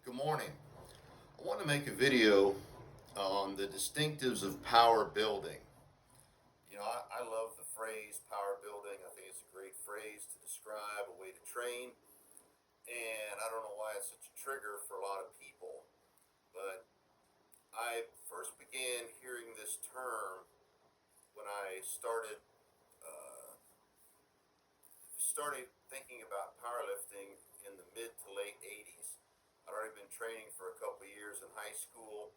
Good morning. I want to make a video on the distinctives of power building. I love the phrase power building. I think it's a great phrase to describe a way to train. And I don't know why it's such a trigger for a lot of people. But I first began hearing this term when I started thinking about powerlifting in the mid to late 80s. I'd already been training for a couple of years in high school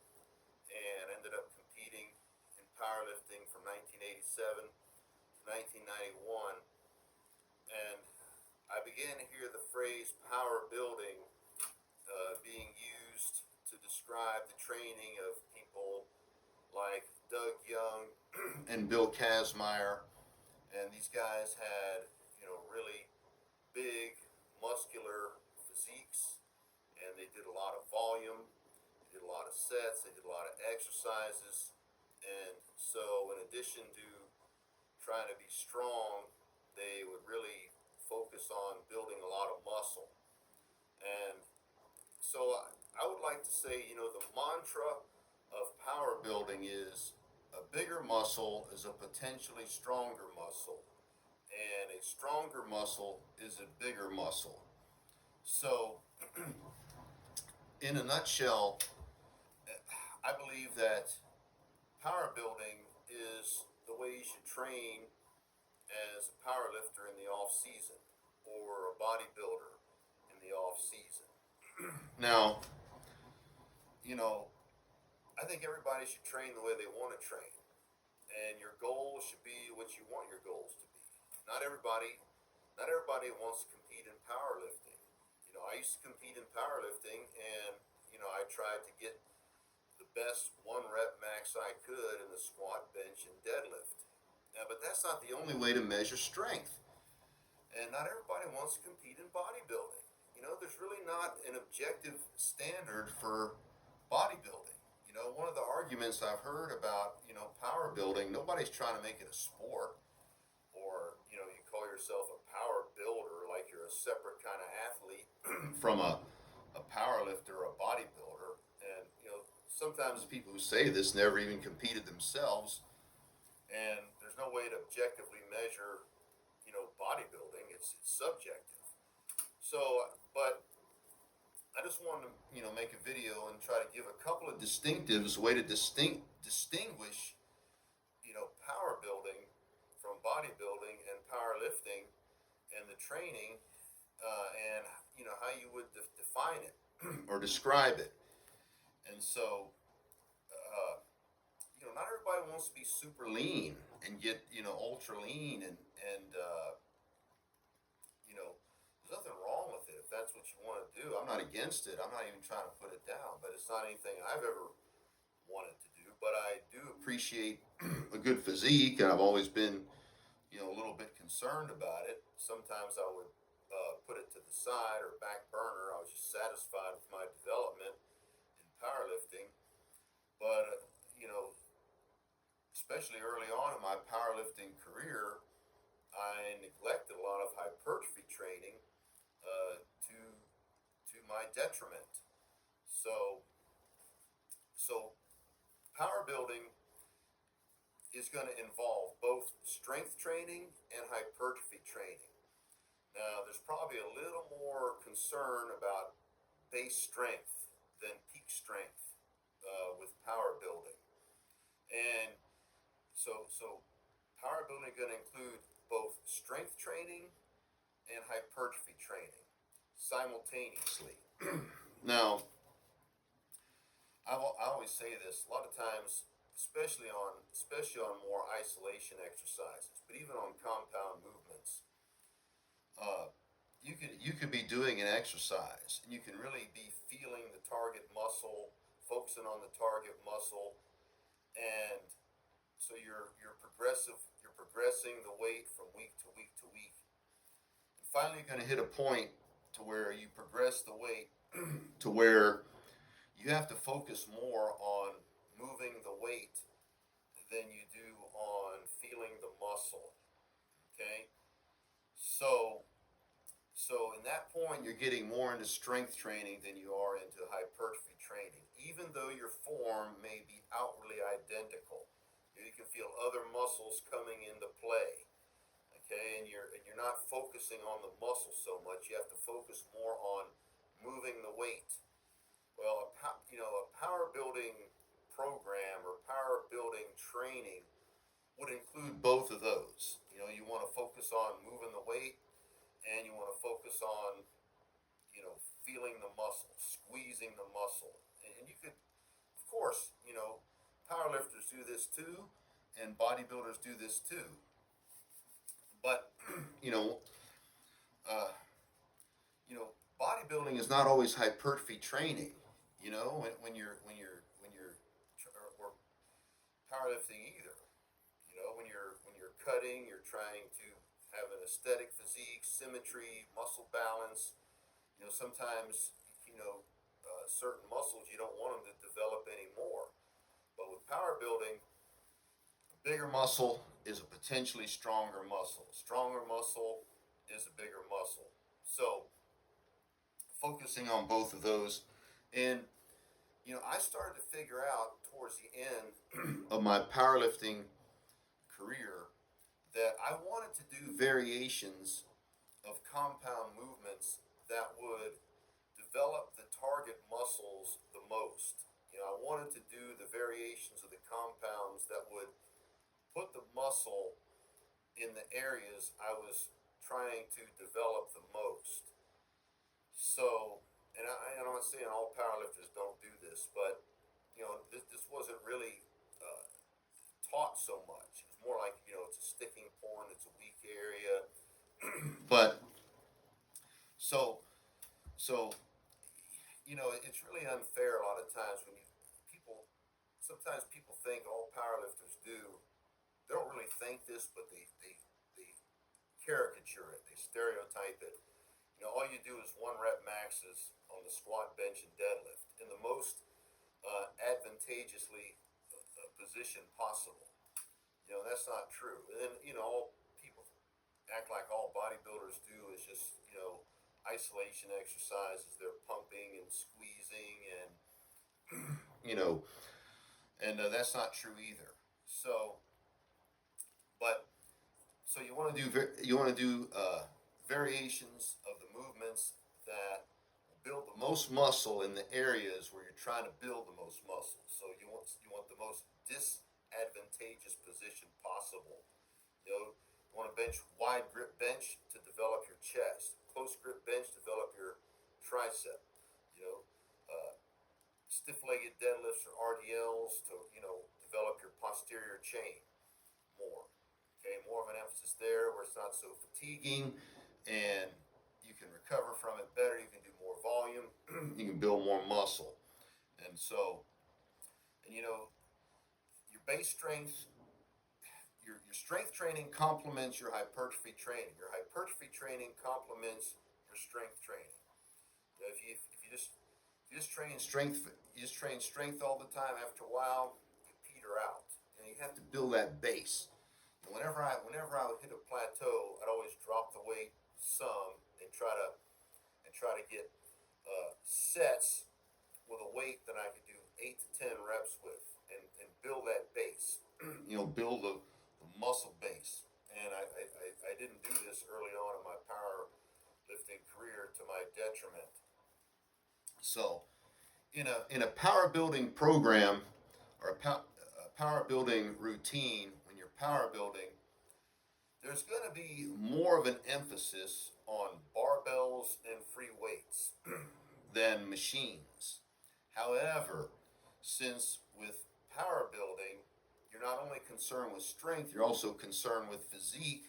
and ended up competing in powerlifting from 1987 to 1991. And I began to hear the phrase power building being used to describe the training of people like Doug Young and Bill Kazmaier. And these guys had, really big, muscular physiques, and they did a lot of volume, they did a lot of sets, they did a lot of exercises. And so, in addition to trying to be strong, they would really focus on building a lot of muscle. And so, I would like to say, the mantra of power building is a bigger muscle is a potentially stronger muscle, and a stronger muscle is a bigger muscle. So, in a nutshell, I believe that power building is the way you should train as a power lifter in the off season or a bodybuilder in the off season. Now, you know, I think everybody should train the way they want to train, and your goals should be what you want your goals to be. Not everybody, not everybody wants to compete in powerlifting. I used to compete in powerlifting, and I tried to get the best one rep max I could in the squat, bench, and deadlift. But that's not the only way to measure strength. And not everybody wants to compete in bodybuilding. There's really not an objective standard for bodybuilding. One of the arguments I've heard about, power building, nobody's trying to make it a sport, or, you call yourself a power builder like you're a separate kind of athlete from a power lifter or a bodybuilder. And, sometimes people who say this never even competed themselves, and there's no way to objectively measure, bodybuilding. It's subjective. So, but I just wanted to, make a video and try to give a couple of distinctives, way to distinguish, power building from bodybuilding and powerlifting and the training, and how you would define it or describe it. And so, not everybody wants to be super lean and get ultra lean, and there's nothing wrong with it if that's what you want to do. I'm not against it. I'm not even trying to put it down, but it's not anything I've ever wanted to do. But I do appreciate a good physique, and I've always been a little bit concerned about it. Sometimes I would put it to the side or back burner. I was just satisfied with my development in powerlifting. But, especially early on in my powerlifting career, I neglected a lot of hypertrophy training to my detriment. So, so power building is going to involve both strength training and hypertrophy training. Now, there's probably a little more concern about base strength than peak strength with power building. And so power building is going to include both strength training and hypertrophy training simultaneously. Now, I always say this a lot of times, especially on more isolation exercises, but even on compound movements. You could be doing an exercise, and you can really be feeling the target muscle, focusing on the target muscle, and so you're progressing the weight from week to week to week. And finally, you're going to hit a point to where you progress the weight to where you have to focus more on moving the weight than you do on feeling the muscle. Okay, so So in that point, you're getting more into strength training than you are into hypertrophy training, even though your form may be outwardly identical. You can feel other muscles coming into play. Okay, and you're not focusing on the muscle so much. You have to focus more on moving the weight. Well, a power building program or power building training would include both of those. You want to focus on moving the weight, and you want to focus on feeling the muscle, squeezing the muscle, and you could, of course, powerlifters do this too, and bodybuilders do this too. But you know, uh, bodybuilding is not always hypertrophy training. When you're or powerlifting either. When you're cutting, you're trying to have an aesthetic physique, symmetry, muscle balance. Sometimes certain muscles you don't want them to develop anymore. But with power building, a bigger muscle is a potentially stronger muscle. Stronger muscle is a bigger muscle. So focusing on both of those, and I started to figure out towards the end of my powerlifting career that I wanted to do variations of compound movements that would develop the target muscles the most. I wanted to do the variations of the compounds that would put the muscle in the areas I was trying to develop the most. So, and I'm not saying all powerlifters don't do this, but this wasn't really uh, taught so much. It's more like it's a sticking point, it's a weak area. But so so it's really unfair a lot of times when people sometimes people think all powerlifters do. They don't really think this, but they caricature it. They stereotype it. All you do is one rep maxes on the squat, bench, and deadlift in the most advantageously position possible. That's not true. And then all people act like all bodybuilders do is just isolation exercises. They're pumping and squeezing and you know and that's not true either. But so you want to do variations of the movements that build the most muscle in the areas where you're trying to build the most muscle. So you want the most disadvantageous position possible. You want to bench wide grip bench to develop your chest. Close grip bench develop your tricep. You know, uh, Stiff-legged deadlifts or RDLs to develop your posterior chain more. Okay, more of an emphasis there where it's not so fatiguing, and you can recover from it better. You can do more volume. You can build more muscle, and so and your base strength. Your strength training complements your hypertrophy training. Your hypertrophy training complements your strength training. If you just train strength, you just train strength all the time. After a while, you peter out. You have to build that base. And whenever I would hit a plateau, I'd always drop the weight some and try to get sets with a weight that I could do 8 to 10 reps with, and build that base. Build the muscle base. And I didn't do this early on in my power lifting career, to my detriment. So in a power building program or a power building routine, when you're power building, there's going to be more of an emphasis on barbells and free weights than machines. However, since with power building, you're not only concerned with strength, you're also concerned with physique,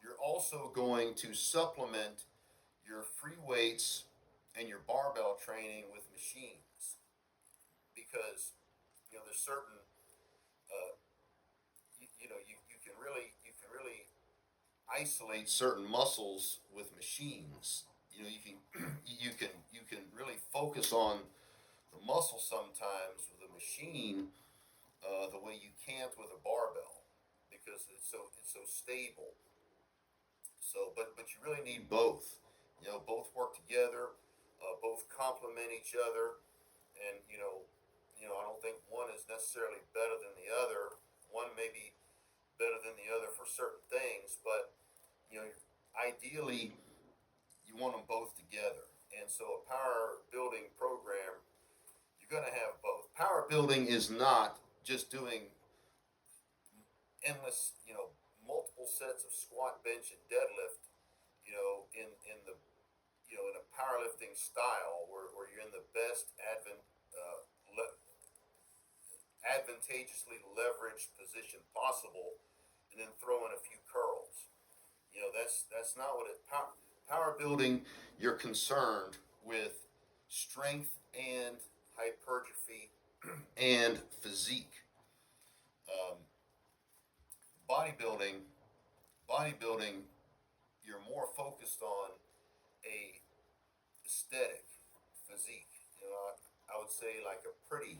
you're also going to supplement your free weights and your barbell training with machines, because there's certain uh, you can really isolate certain muscles with machines. You can really focus on the muscle sometimes with a machine the way you can't with a barbell, because it's so stable. So but you really need both. Both work together, both complement each other, and I don't think one is necessarily better than the other. One may be better than the other for certain things, but you know, ideally, you want them both together. And so, a power building program, you're going to have both. Power building is not just doing endless, multiple sets of squat, bench, and deadlift, in the in a powerlifting style where you're in the best advantageously leveraged position possible, and then throw in a few curls. That's not what it. Power building, you're concerned with strength and hypertrophy and physique. Um, bodybuilding, bodybuilding, you're more focused on a aesthetic physique. I would say like a pretty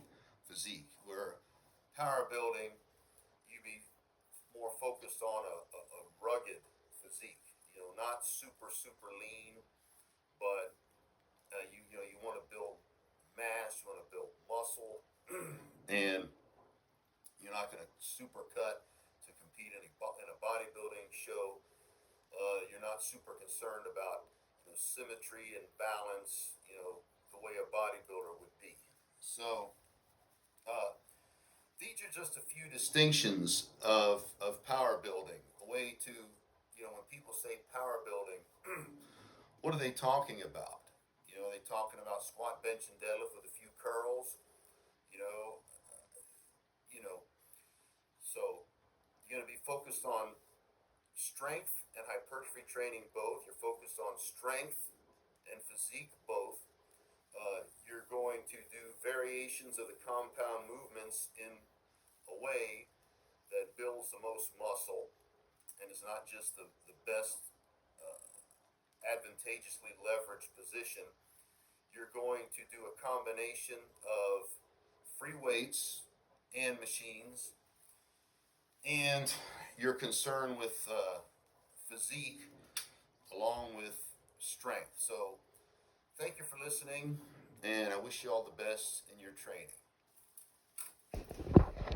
physique. Where power building, you be more focused on a rugged physique. Not super lean, but you want to build mass, you want to build muscle, and you're not going to super cut to compete in a bodybuilding show. You're not super concerned about symmetry and balance, the way a bodybuilder would be. So uh, these are just a few distinctions of power building. A way to, when people say power building, what are they talking about? Are they talking about squat, bench, and deadlift with a few curls? You know, you know. So you're going to be focused on strength and hypertrophy training both. You're focused on strength and physique both. You're going to do variations of the compound movements in a way that builds the most muscle and is not just the best uh, advantageously leveraged position. You're going to do a combination of free weights and machines, and you're concerned with physique along with strength. So, thank you for listening, and I wish you all the best in your training.